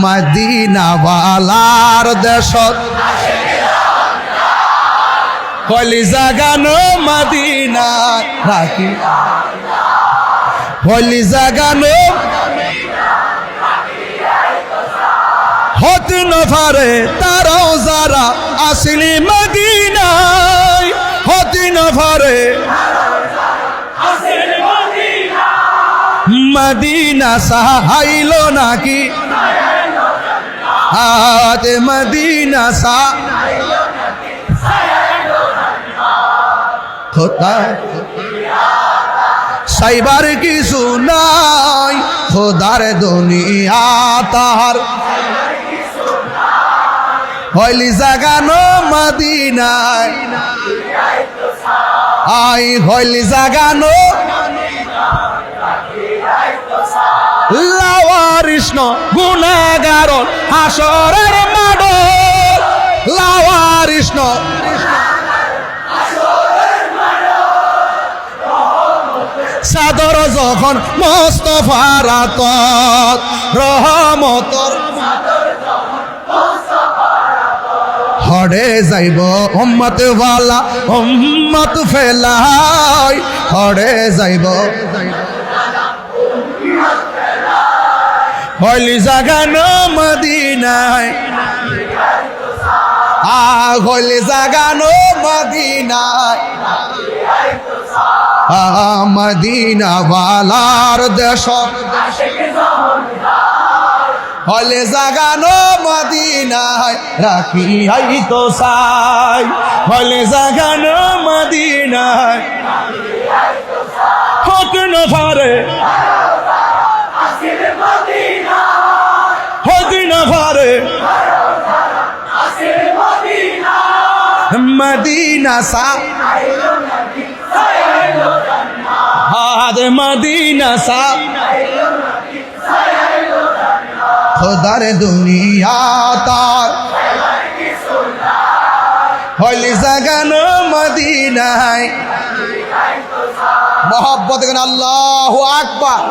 মদিনাওয়ালার দেশত কলিজা গানো মদিনা রাখি কলিজা গানো হতে না পারে তারাও যারা আসলি মদিনায় হতে না পারে মদিনা সাহাইল নাকি আতে মদিনা সা খোদার সাইবার কিছু নাই খোদার দুনিয়া তার হইলি জাগানো মদিনায় আই হইলি জাগানো লাওয়ারিষ্ণ গুনাহগার হাসরের মাঠ লাওয়ারিষ্ণ সাদর যখন মোস্তফার আতত রহমতর হড়ে যাইব উম্মত ওয়ালা উম্মত ফেলাই হড়ে যাইব হইলি জাগানো মদিনায় হইলি জাগানো মদিনায় মদিনাওয়ালার দেশ হলে জাগানো মদিনায় রাখি তো সাই হলে জাগানো মদিনায় হক না পারে হক না পারে মদিনা সা হাদ মদিনা সা খোদার দুনিয়া তার হইলি জাগানো মদিনায় মহব্বত আল্লাহু আকবার।